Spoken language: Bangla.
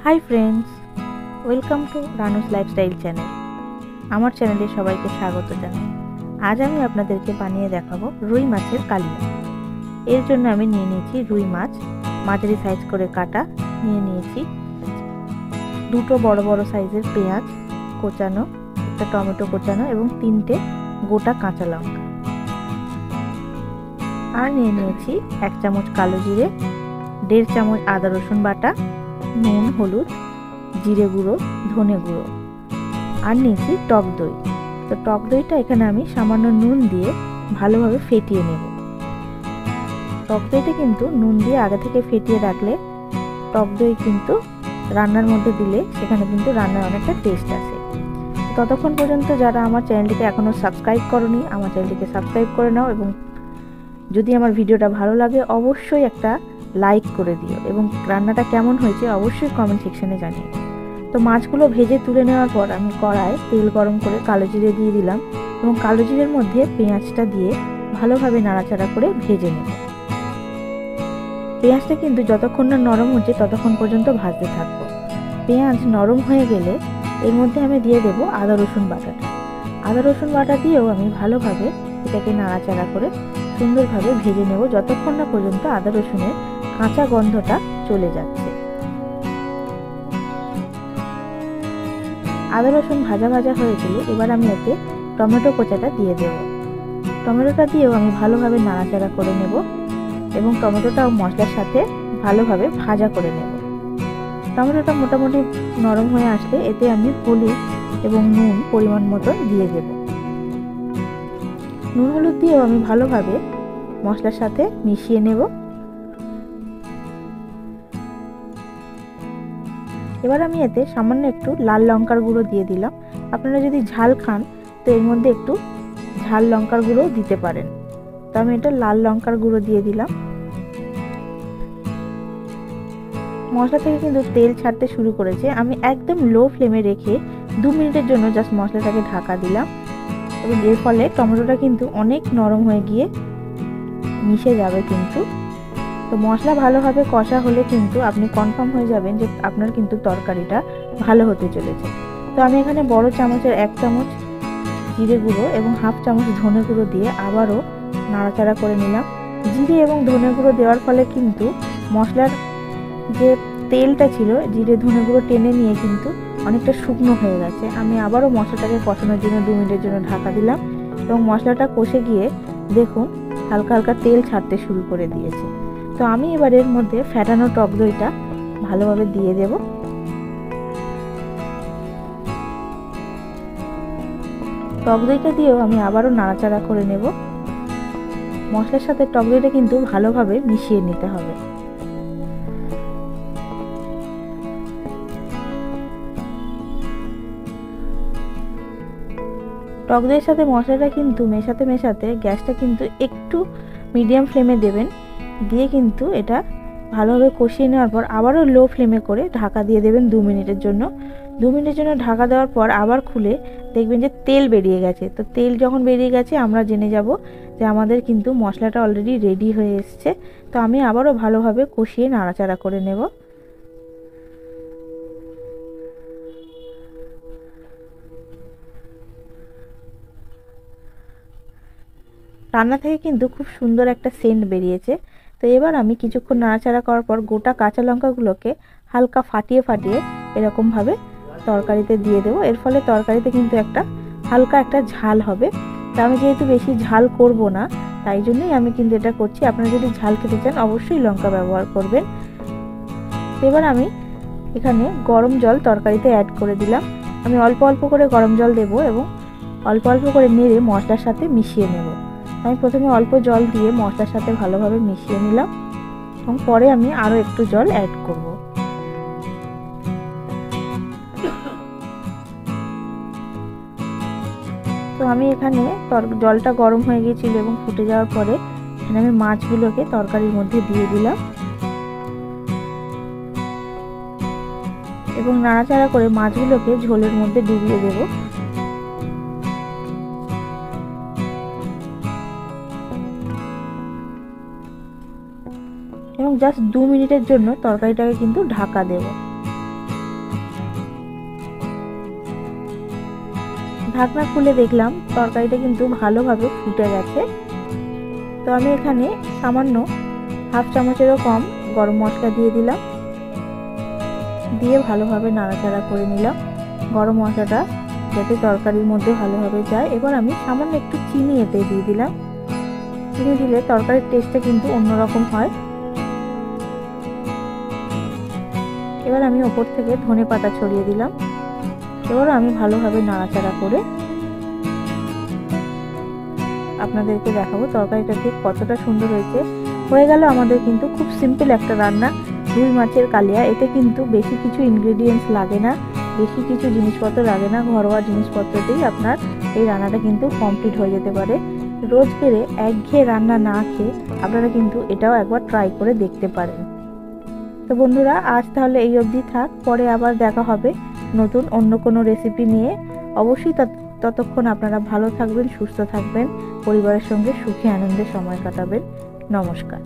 Hi friends, welcome to Ranu's lifestyle channel. আমার চ্যানেলে সবাইকে স্বাগত জানাই। আজ আমি আপনাদেরকে বানিয়ে দেখাবো রুই মাছের কালিয়া। এর জন্য আমি নিয়ে নিয়েছি রুই মাছ, মাঝারি সাইজ করে কাটা। নিয়ে নিয়েছি দুটো বড় বড় সাইজের পেঁয়াজ কোচানো, একটা টমেটো কোচানো এবং 3টে গোটা কাঁচা লঙ্কা। আর নিয়ে নিয়েছি 1 চামচ কালো জিরে, 1.5 চামচ আদা রসুন বাটা, নুন, হলুদ, জিরে গুঁড়ো, ধনে গুঁড়ো। আর নিয়েছি টক দই। তো টক দইটা এখানে আমি সামান্য নুন দিয়ে ভালোভাবে ফেটিয়ে নেব। টক দইটা কিন্তু নুন দিয়ে আগে থেকে ফেটিয়ে রাখলে টক দই কিন্তু রান্নার মধ্যে দিলে সেখানে কিন্তু রান্নার অনেকটা টেস্ট আসে। ততক্ষণ পর্যন্ত যারা আমার চ্যানেলটিকে এখনও সাবস্ক্রাইব করোনি, আমার চ্যানেলটিকে সাবস্ক্রাইব করে নাও এবং যদি আমার ভিডিওটা ভালো লাগে অবশ্যই একটা লাইক করে দিও এবং রান্নাটা কেমন হয়েছে অবশ্যই কমেন্ট সেকশনে জানিও। তো মাছগুলো ভেজে তুলে নেওয়ার পর আমি কড়ায় তেল গরম করে কালো জিরে দিয়ে দিলাম এবং কালো জিরের মধ্যে পেঁয়াজটা দিয়ে ভালোভাবে নাড়াচাড়া করে ভেজে নেব। পেঁয়াজটা কিন্তু যতক্ষণ না নরম হচ্ছে ততক্ষণ পর্যন্ত ভাজতে থাকবো। পেঁয়াজ নরম হয়ে গেলে এর মধ্যে আমি দিয়ে দেব আদা রসুন বাটাটা। আদা রসুন বাটা দিয়েও আমি ভালোভাবে এটাকে নাড়াচাড়া করে সুন্দরভাবে ভেজে নেব যতক্ষণ না পর্যন্ত আদা রসুনের কাঁচা গন্ধটা চলে যাচ্ছে। আদা রসুন ভাজা ভাজা হয়ে গেলে এবার আমি এতে টমেটো কোচাটা দিয়ে দেব। টমেটোটা দিয়েও আমি ভালোভাবে নাড়াচাড়া করে নেব এবং টমেটোটাও মশলার সাথে ভালোভাবে ভাজা করে নেব। টমেটোটা মোটামুটি নরম হয়ে আসলে এতে আমি হলুদ এবং নুন পরিমাণ মতো দিয়ে দেব। নুন হলুদ দিয়েও আমি ভালোভাবে মশলার সাথে মিশিয়ে নেব। এবার আমি এতে সামান্য একটু লাল লঙ্কার গুঁড়ো দিয়ে দিলাম। আপনারা যদি ঝাল খান তো এর মধ্যে একটু ঝাল লঙ্কার গুঁড়ো দিতে পারেন। তো আমি এটা লাল লঙ্কার গুঁড়ো দিয়ে দিলাম। মশলা থেকে কিন্তু তেল ছাড়তে শুরু করেছে। আমি একদম লো ফ্লেমে রেখে 2 মিনিটের জন্য জাস্ট মশলাটাকে ঢাকা দিলাম এবং এর ফলে টমেটোটা কিন্তু অনেক নরম হয়ে গিয়ে মিশে যাবে কিন্তু। তো মশলা ভালোভাবে কষা হলে কিন্তু আপনি কনফার্ম হয়ে যাবেন যে আপনার কিন্তু তরকারিটা ভালো হতে চলেছে। তো আমি এখানে বড় চামচের 1 চামচ জিরে গুঁড়ো এবং 1/2 চামচ ধনে গুঁড়ো দিয়ে আবারও নাড়াচাড়া করে নিলাম। জিরে এবং ধনে গুঁড়ো দেওয়ার ফলে কিন্তু মশলার যে তেলটা ছিল জিরে ধনে গুঁড়ো টেনে নিয়ে কিন্তু অনেকটা শুকনো হয়ে গেছে। আমি আবারও মশলাটাকে কষানোর জন্য 2 মিনিটের জন্য ঢাকা দিলাম এবং মশলাটা কষে গিয়ে দেখুন হালকা হালকা তেল ছাড়তে শুরু করে দিয়েছে। তো আমি এবার এর মধ্যে ফ্যাটানো টক দইটা ভালোভাবে দিয়ে দেব। টক দইটা দিয়েও আমি আবারও নাড়াচাড়া করে নেব। মশলার সাথে টক দইটা কিন্তু ভালোভাবে মিশিয়ে নিতে হবে। টক দইয়ের সাথে মশলাটা কিন্তু মেশাতে মেশাতে গ্যাসটা কিন্তু একটু মিডিয়াম ফ্লেমে দেবেন, দিয়ে কিন্তু এটা ভালোভাবে কষিয়ে নেওয়ার পর আবারও লো ফ্লেমে করে ঢাকা দিয়ে দেবেন 2 মিনিটের জন্য। 2 মিনিটের জন্য ঢাকা দেওয়ার পর আবার খুলে দেখবেন যে তেল বেরিয়ে গেছে। তো তেল যখন বেরিয়ে গেছে আমরা জেনে যাব যে আমাদের কিন্তু মশলাটা অলরেডি রেডি হয়ে এসছে। তো আমি আবারও ভালোভাবে কষিয়ে নাড়াচাড়া করে নেব। রান্না থেকে কিন্তু খুব সুন্দর একটা সেন্ট বেরিয়েছে। তো এবার আমি কিছুক্ষণ নাড়াচাড়া করার পর গোটা কাঁচা লঙ্কাগুলোকে হালকা ফাটিয়ে ফাটিয়ে এরকমভাবে তরকারিতে দিয়ে দেবো। এর ফলে তরকারিতে কিন্তু হালকা একটা ঝাল হবে। তো আমি যেহেতু বেশি ঝাল করব না তাই জন্যই আমি কিন্তু এটা করছি। আপনারা যদি ঝাল খেতে চান অবশ্যই লঙ্কা ব্যবহার করবেন। তো এবার আমি এখানে গরম জল তরকারিতে অ্যাড করে দিলাম। আমি অল্প অল্প করে গরম জল দেবো এবং অল্প অল্প করে নেড়ে মশলার সাথে মিশিয়ে নেব। আমি প্রথমে অল্প জল দিয়ে মশলার সাথে ভালোভাবে মিশিয়ে নিলাম এবং পরে আমি আরও একটু জল অ্যাড করব। তো আমি এখানে জলটা গরম হয়ে গিয়েছিল এবং ফুটে যাওয়ার পরে এখানে আমি মাছগুলোকে তরকারির মধ্যে দিয়ে দিলাম এবং নাড়াচাড়া করে মাছগুলোকে ঝোলের মধ্যে ডুবিয়ে দেব। এবং জাস্ট 2 মিনিটের জন্য তরকারিটাকে কিন্তু ঢাকা দেব। ঢাকনা খুলে দেখলাম তরকারিটা কিন্তু ভালোভাবে ফুটে গেছে। তো আমি এখানে সামান্য হাফ চামচেরও কম গরম মশলা দিয়ে দিলাম, দিয়ে ভালোভাবে নাড়াচাড়া করে নিলাম গরম মশলাটা যাতে তরকারির মধ্যে ভালোভাবে যায়। এবার আমি সামান্য একটু চিনি এতে দিয়ে দিলাম। চিনি দিলে তরকারির টেস্টটা কিন্তু অন্যরকম হয়। এবার আমি ওপর থেকে ধনে পাতা ছড়িয়ে দিলাম। এবার আমি ভালোভাবে নাড়াচাড়া করে আপনাদেরকে দেখাবো তরকারিটা ঠিক কতটা সুন্দর হয়েছে। হয়ে গেল আমাদের কিন্তু খুব সিম্পল একটা রান্না, রুই মাছের কালিয়া। এতে কিন্তু বেশি কিছু ইনগ্রেডিয়েন্টস লাগে না, বেশি কিছু জিনিসপত্র লাগে না, ঘরোয়া জিনিসপত্রতেই আপনার এই রান্নাটা কিন্তু কমপ্লিট হয়ে যেতে পারে। রোজ করে একঘেয়ে রান্না না খেয়ে আপনারা কিন্তু এটাও একবার ট্রাই করে দেখতে পারেন। তো বন্ধুরা, আজ তাহলে এই অবধি থাক, পরে আবার দেখা হবে নতুন অন্য কোনো রেসিপি নিয়ে। অবশ্যই ততক্ষণ আপনারা ভালো থাকবেন, সুস্থ থাকবেন, পরিবারের সঙ্গে সুখে আনন্দে সময় কাটাবেন। নমস্কার।